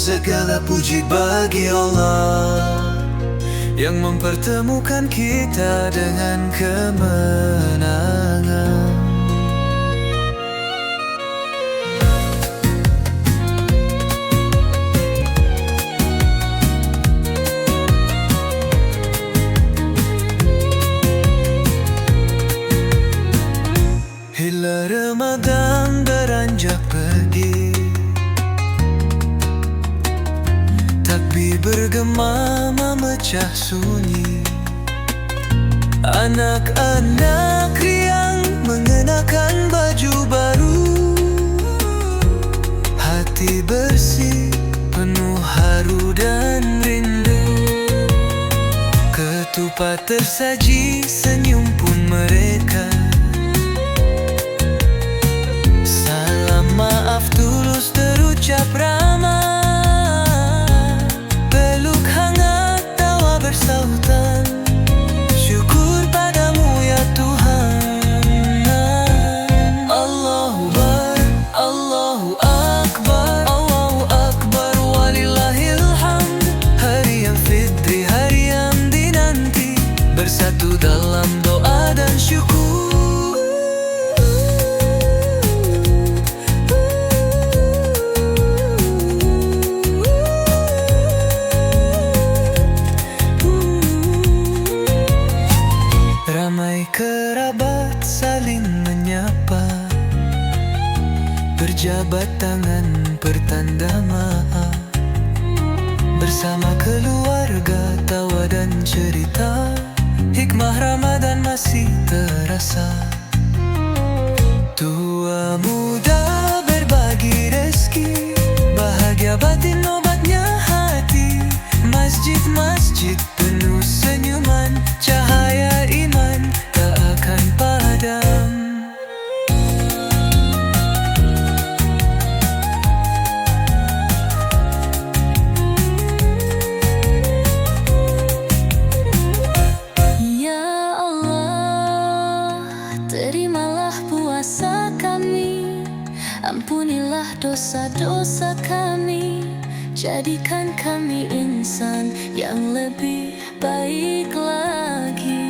Segala puji bagi Allah yang mempertemukan kita dengan kemenangan. Bila Ramadan beranjak pergi, takbir bergema memecah sunyi. Anak-anak riang mengenakan baju baru, hati bersih penuh haru dan rindu. Ketupat tersaji, senyum pun mereka. Salam maaf tulus terucap ramah, peluk hangat tawa bersautan. Syukur padamu ya Tuhan. Allahu Akbar, Allahu Akbar, Allahu Akbar, walillahil hamd. Hari yang fitri, hari yang dinanti, bersatu dalam doa dan syukur. Ramai kerabat saling menyapa, berjabat tangan pertanda maaf. Bersama keluarga tawa dan cerita, hikmah Ramadan masih terasa. Tua muda berbagi rezeki, bahagia batin obatnya hati. Masjid-masjid penuh senyuman, cahaya iman tak akan padam. Ya Allah, terimalah puasa kami, ampunilah dosa-dosa kami, jadikan kami insan yang lebih baik lagi.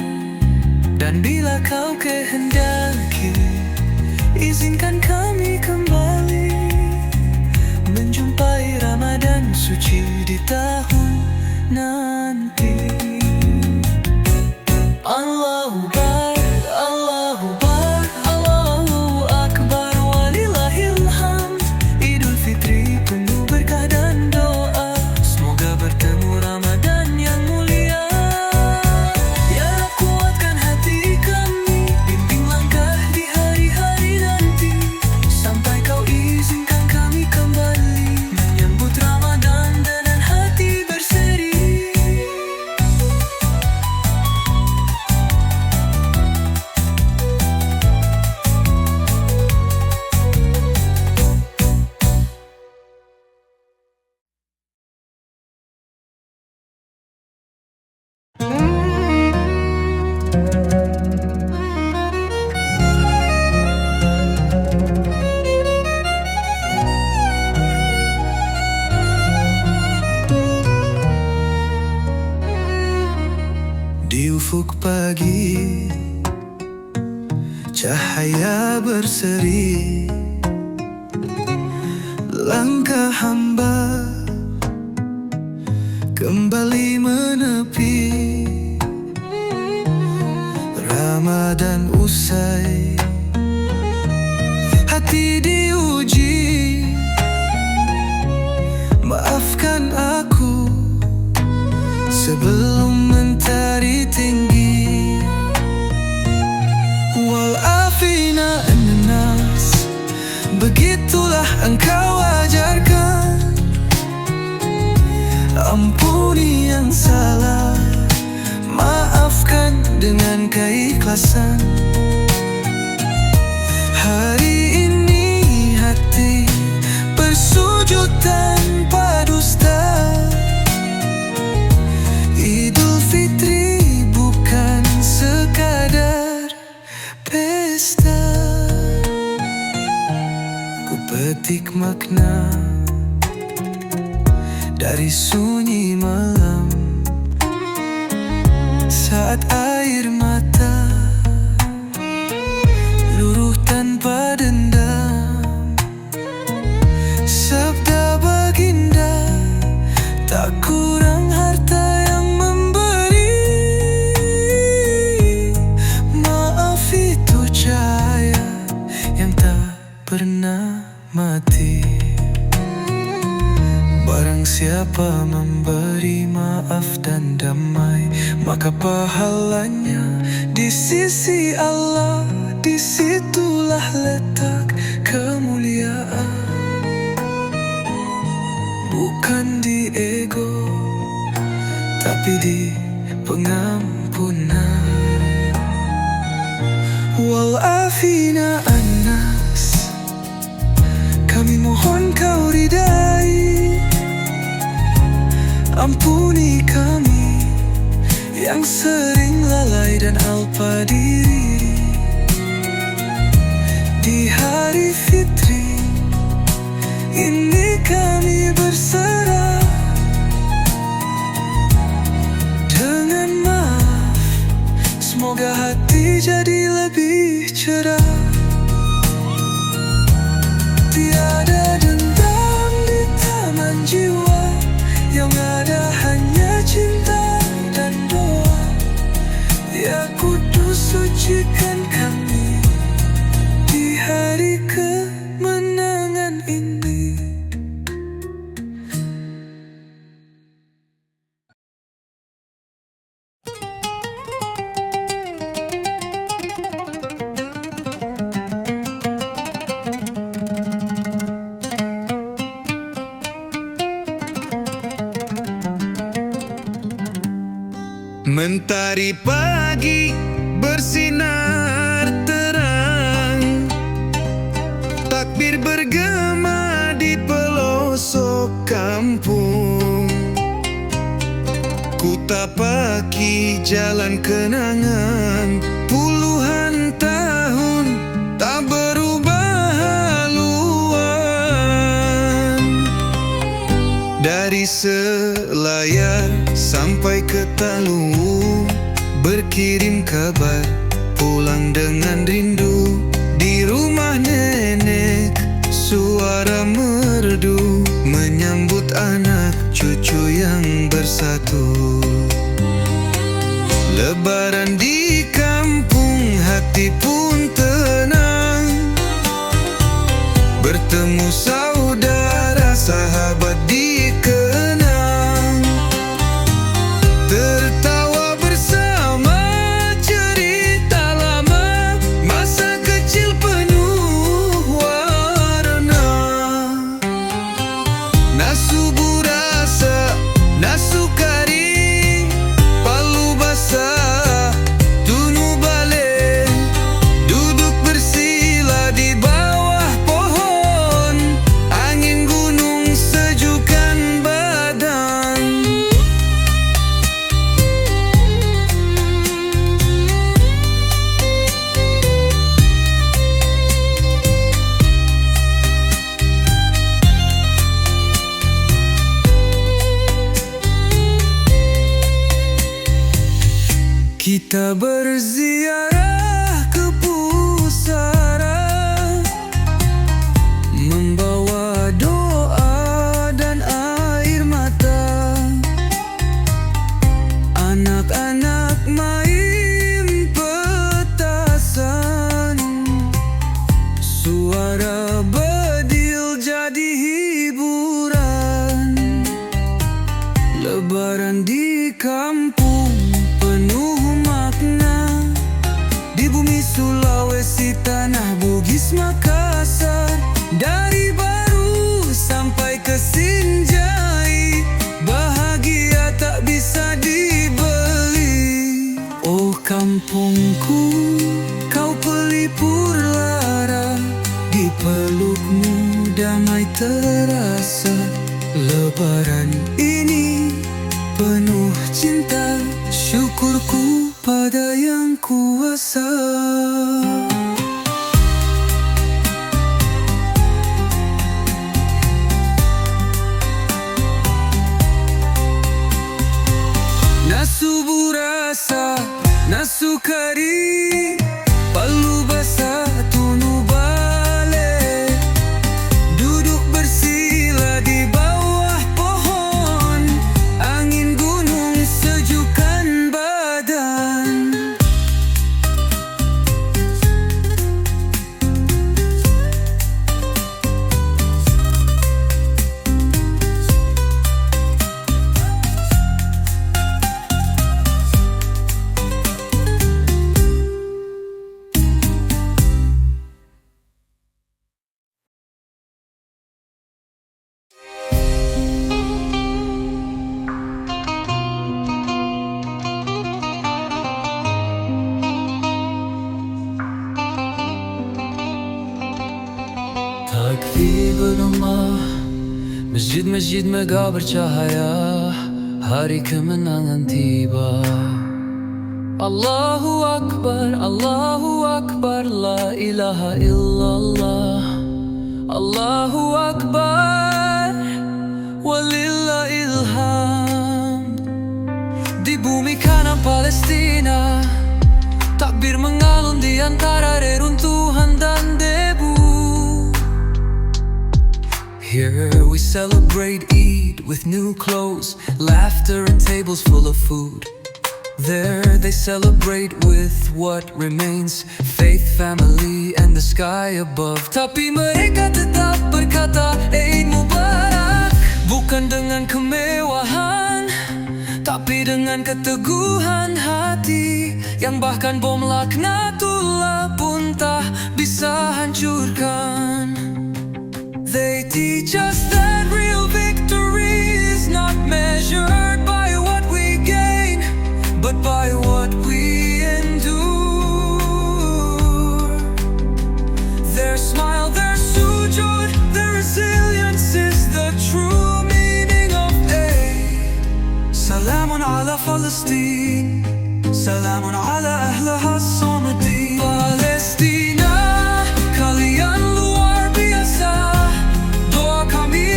Dan bila kau kehendaki, izinkan kami kembali menjumpai Ramadan suci di tahun nanti. Allahu Akbar, Allahu Akbar, Allahu Akbar, walillahil hamd. Idul Fitri penuh berkah dan doa, semoga bertemu Ramadan yang mulia. Ya Rab, kuatkan hati kami, bimbing langkah di hari-hari nanti, sampai kau izinkan kami kembali menyambut Ramadan dengan hati berseri. Di ufuk pagi, cahaya berseri. Langkah hamba kembali menepi. Ramadan usai, hati diuji. Maafkan aku sebelum mentari tinggi. Wal'afina annas, begitulah engkau ajarkan. Ampuni yang salah, maafkan dengan keikhlasan. Hari ini hati bersujud tanpa dusta. Idul Fitri bukan sekadar pesta. Ku petik makna dari sunyi malam. Saat air mata luruh tanpa dendam, sabda baginda tak kurang harta yang memberi. Maaf itu cahaya yang tak pernah mati. Barang siapa memberi maaf dan damai, maka pahalanya di sisi Allah. Disitulah letak kemuliaan, bukan di ego, tapi di pengampunan. Wal afina annas, kami mohon kau ridai. Ampuni kami yang sering lalai dan alpa diri. Di hari fitri ini kami berserah. Dengan maaf, semoga hati jadi lebih cerah. Tiada dendam di taman jiwa, yang ada hanya cinta dan doa. Ya Kudus, sucikan kami di hari kemenangan ini. Mentari pagi bersinar terang, takbir bergema di pelosok kampung. Ku tapaki jalan kenangan, puluhan tahun tak berubah haluan. Dari Selayar sampai ke Talu, berkirim kabar, pulang dengan rindu. Di rumah nenek, suara merdu menyambut anak cucu yang bersatu. Lebaran di kampung, hati pun tenang. Bertemu saudara, sahabat dikenang. Tertawa bersama, cerita lama, masa kecil penuh warna. Nasu burasa, nasu kari, palu basah, tunu bale. Duduk bersila di bawah pohon, angin gunung sejukkan badan. Kita berziarah ke pusara, membawa doa dan air mata. Anak-anak main petasan, suara bedil jadi hiburan. Lebaran di kampung penuh makna, di bumi Sulawesi, tanah Bugis, Makassar. Dari Baru sampai ke Sinjai, bahagia tak bisa dibeli. Oh kampungku, kau pelipur lara, di pelukmu damai terasa. Lebaran ini penuh cinta, syukurku pada Yang Kuasa. subuh rasa nasi kari, palu basah tunu bale, duduk bersila di bawah pohon, angin gunung sejukkan badan. Takbir bergema, masjid-masjid megah bercahaya, hari kemenangan tiba. Allahu Akbar, Allahu Akbar, la ilaha illallah. Allahu Akbar, walillahil hamd. Di bumi kanan Palestina, takbir mengalun di antara reruntuhan dan debu. Here we celebrate Eid with new clothes, laughter and tables full of food. There they celebrate with what remains, faith, family and the sky above. Tapi mereka tetap berkata Eid Mubarak, bukan dengan kemewahan, tapi dengan keteguhan hati yang bahkan bom laknatullah pun tak bisa hancurkan. They teach us that real victory is not measured by what we gain, but by what we endure. Their smile, their sujood, their resilience is the true meaning of Eid. Salamun ala Palestine, salamun ala ahlaha as-samadin. Palestina, kalian luar biasa.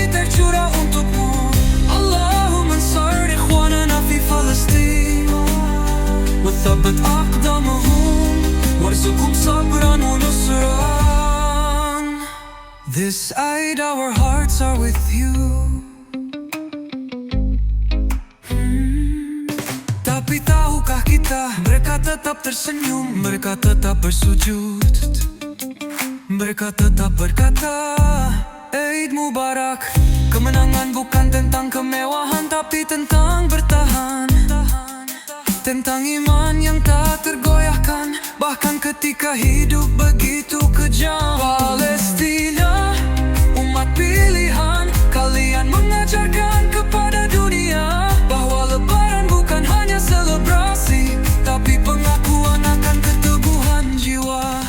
Tercurah untukmu, Allahumma ansur ikhwanana fi Palestin, wa thabbit aqdamahum, warzuqhum sabran wa nusran. This Eid our hearts are with you. Tapi tahukah kita, mereka tetap tersenyum, mereka tetap bersujud, mereka tetap berkata Eid Mubarak. Kemenangan bukan tentang kemewahan, tapi tentang bertahan, tentang iman yang tak tergoyahkan, bahkan ketika hidup begitu kejam. Palestina, umat pilihan, kalian mengajarkan kepada dunia bahwa Lebaran bukan hanya selebrasi, tapi pengakuan akan keteguhan jiwa.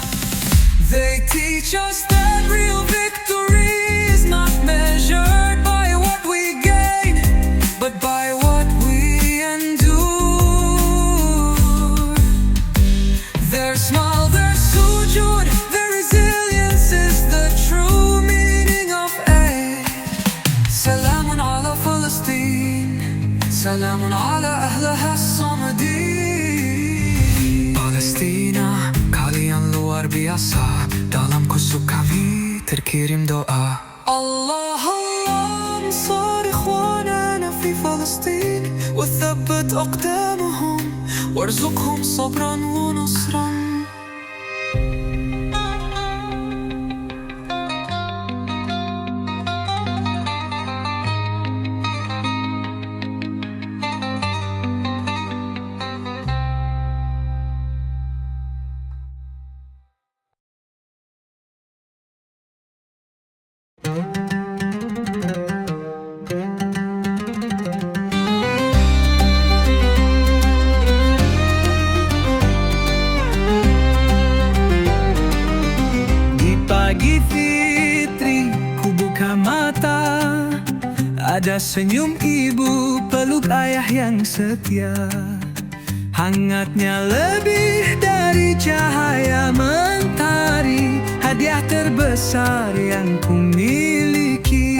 They teach us that real victory is not measured by what we gain, but by what we endure. Their smile, their sujood, their resilience is the true meaning of Eid. Salamun ala Palestine, salamun ala ahlaha as-samadin. Palestina, kalian luar biasa. Dalam kusuk kami terkirim doa. Allah Allah ansur ikhwanana fi Palestin, wa thabbit aqdamahum, warzuqhum sabran wa nusran. Pagi fitri, ku buka mata, ada senyum ibu, peluk ayah yang setia. Hangatnya lebih dari cahaya mentari, hadiah terbesar yang ku miliki.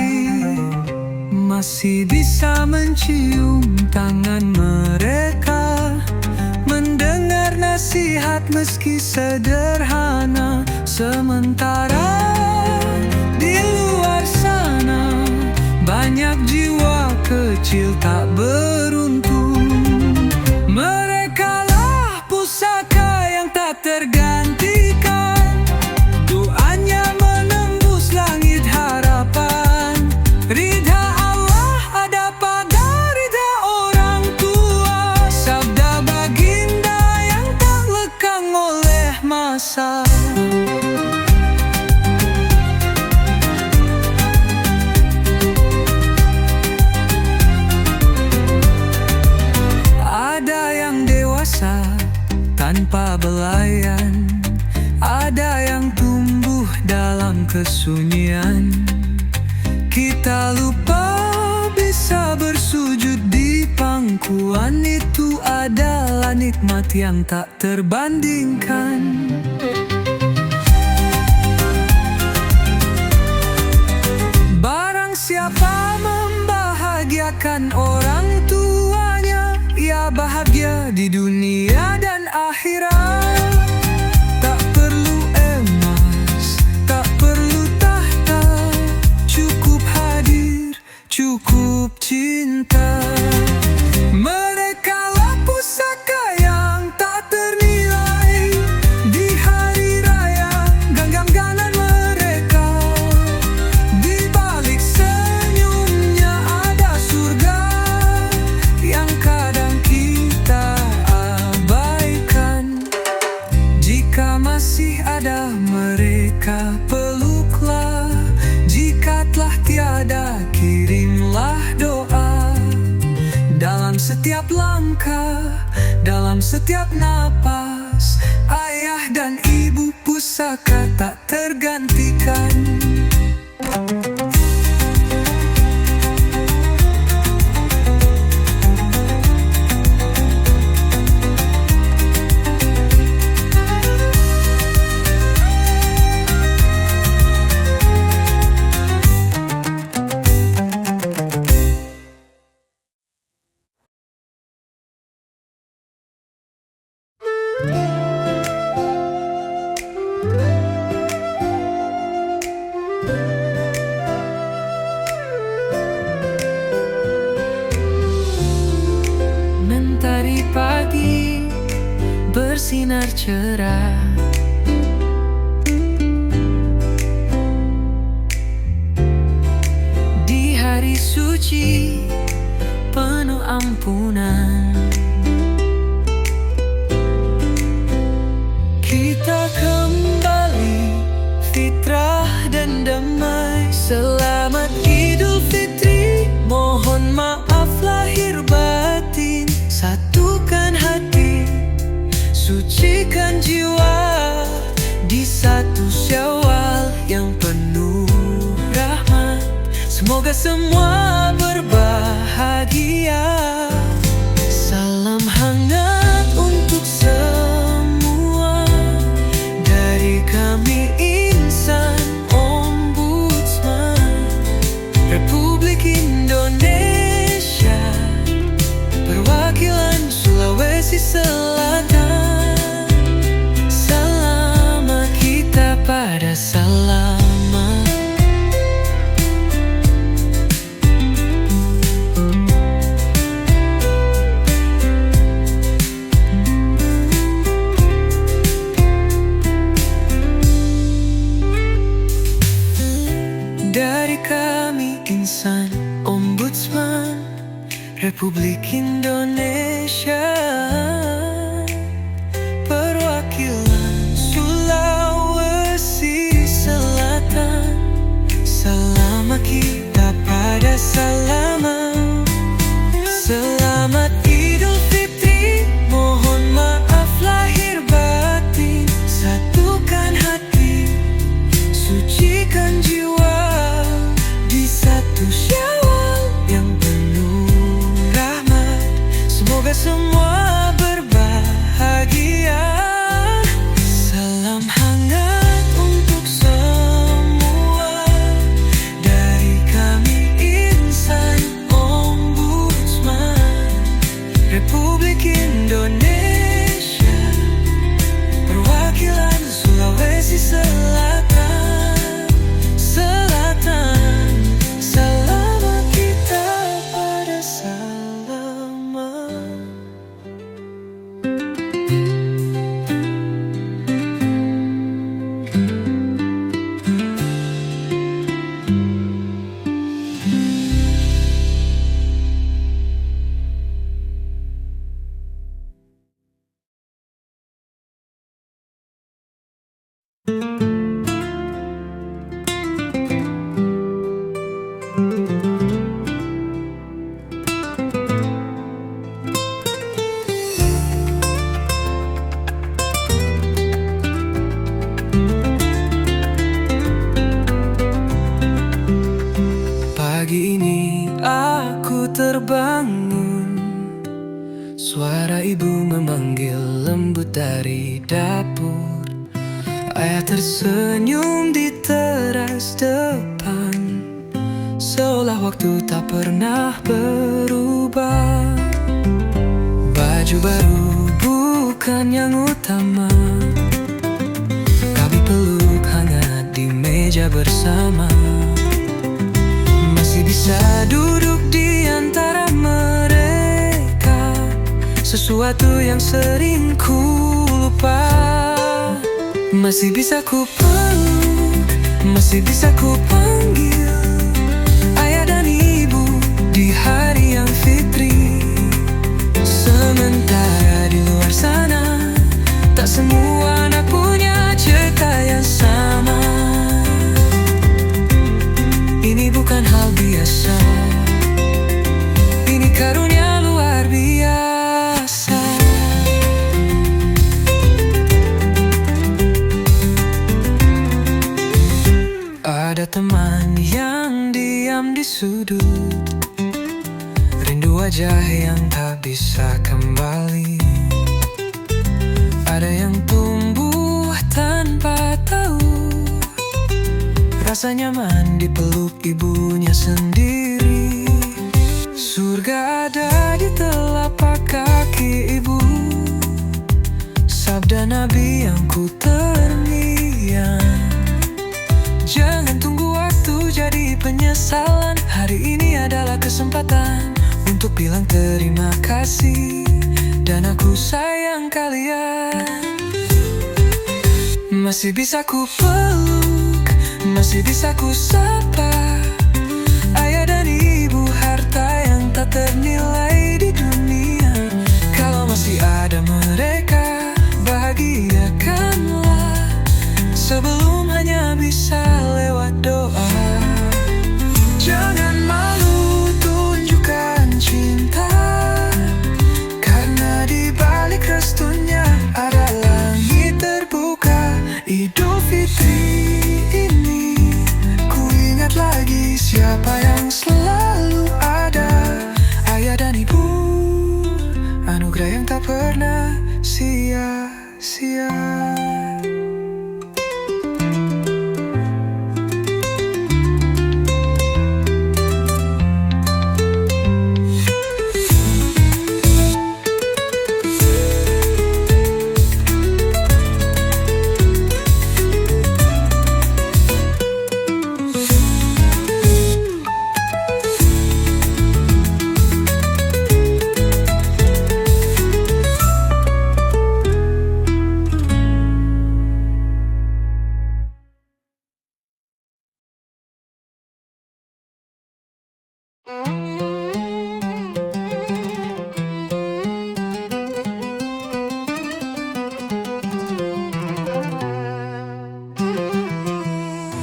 Masih bisa mencium tangan mereka meski sederhana. Sementara di luar sana banyak jiwa kecil tak beruntung. Merekalah pusaka yang tak tergantikan. Doanya menembus langit harapan. Ridha Allah ada pada ridha orang tua. Sabda baginda yang tak lekang oleh masa. Ada yang dewasa tanpa belayan, ada yang tumbuh dalam kesunyian. Kita lupa bisa bersujud di pangkuan. Itu adalah nikmat yang tak terbandingkan. Barang siapa membahagiakan orang tuanya, ia bahagia di dunia dan akhirat. Tak perlu emas, tak perlu tahta, cukup hadir, cukup cinta. Merekalah pusaka yang tak ternilai. Di hari raya genggam-ganan mereka. Di balik senyumnya ada surga yang kadang kita abaikan. Jika masih ada mereka, peluklah. Jika telah tiada, kirimlah doa. Dalam setiap langkah, dalam setiap napas, ayah dan ibu pusaka tak tergantikan. Mentari pagi bersinar cerah. Di hari suci penuh ampunan, kita kembali fitrah dan damai. Selamat Idul Fitri, mohon maaf lahir batin. Satukan hati, sucikan jiwa di satu Syawal yang penuh rahmat. Semoga semua berbahagia. Salam hangat untuk semua dari kami Insan Ombudsman Republik Indonesia, perwakilan Sulawesi Selatan. Selamat kita pada selamat. Dari kami Insan Ombudsman Republik Indonesia, perwakilan Sulawesi Selatan. Selamat kita pada selamat. Selamat Idul Fitri, mohon maaf lahir batin. Satukan hati, sucikan jiwa di satu Syawal yang penuh rahmat. Semoga semua berbahagia. Salam hangat untuk semua dari kami Insan Ombudsman Republik Indonesia, Suara ibu memanggil lembut dari dapur. Ayah tersenyum di teras depan, seolah waktu tak pernah berubah. Baju baru bukan yang utama, kami peluk hangat di meja bersama. Masih bisa duduk di antara mereka, sesuatu yang sering ku lupa. Masih bisa ku peluk, masih bisa ku panggil ayah dan ibu di hari yang fitri. Sementara di luar sana, tak semua anak punya cerita yang sama. Ini bukan hal biasa, ini karunia luar biasa. Ada teman yang diam di sudut, rindu wajah yang tak bisa kembali. Ada yang tumbuh tanpa tahu rasa nyaman dipeluk ibunya sendiri. Surga ada di telapak kaki ibu, sabda Nabi yang ku terngiang. Jangan tunggu waktu jadi penyesalan. Hari ini adalah kesempatan untuk bilang terima kasih dan aku sayang kalian. Masih bisa ku peluk, masih bisa ku sapa ayah dan ibu, harta yang tak ternilai di dunia. Kalau masih ada mereka, bahagiakanlah sebelum hanya bisa lewat doa. Jangan malu tunjukkan cinta, karena di balik restunya ada langit terbuka. Idul Fitri ini ku ingat lagi siapa yang selalu ada, ayah dan ibu, anugerah yang tak pernah sia-sia.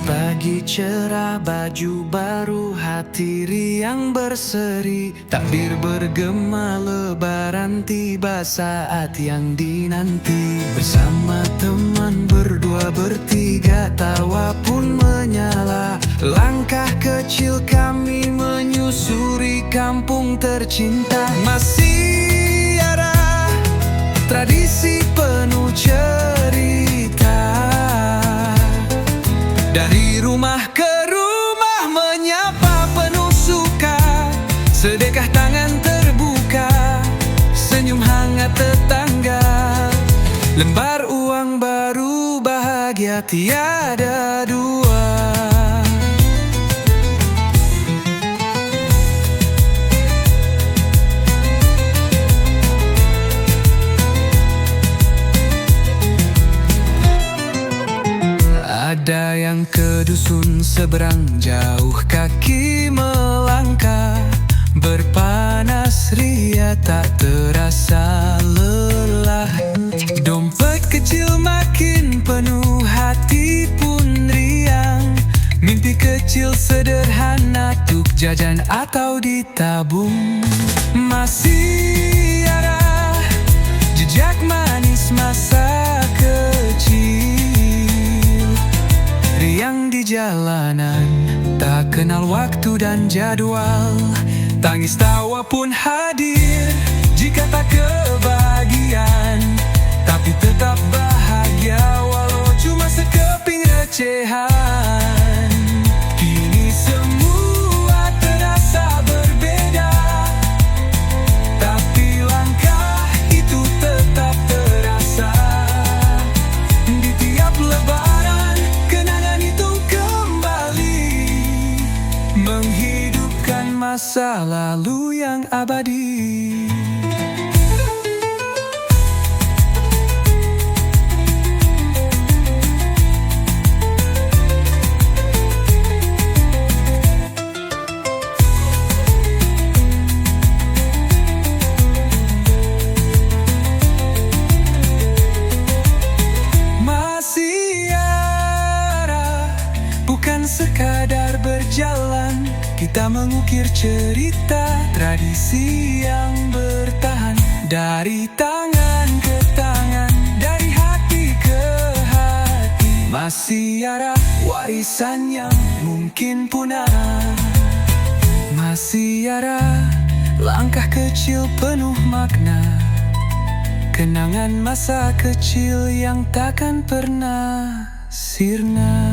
Pagi cerah, baju baru, hati riang berseri. Takbir bergema, lebaran tiba, saat yang dinanti. Bersama teman berdua bertiga, tawa pun menyala. Langkah kecil kami menyusuri kampung tercinta. Masih ada tradisi penuh cerita, dari rumah ke rumah menyapa penuh suka. Sedekah tangan terbuka, senyum hangat tetangga. Lembar uang baru, bahagia tiada dua. Ada yang ke dusun seberang, jauh kaki melangkah. Berpanas ria tak terasa lelah. Dompet kecil makin penuh, hati pun riang. Mimpi kecil sederhana, tuk jajan atau ditabung. Masih ada jejak manis masa kecil, riang di jalanan, tak kenal waktu dan jadwal. Tangis tawa pun hadir, jika tak kebagian, tapi tetap bahagia walau cuma sekeping recehan. Kini semua terasa berbeda, tapi langkah itu tetap terasa. Di tiap lebaran, kenangan itu kembali menghidupkan masa lalu yang abadi. Bukan sekadar berjalan, kita mengukir cerita tradisi yang bertahan. Dari tangan ke tangan, dari hati ke hati, masih ada warisan yang mungkin punah. Masih ada langkah kecil penuh makna, kenangan masa kecil yang takkan pernah sirna.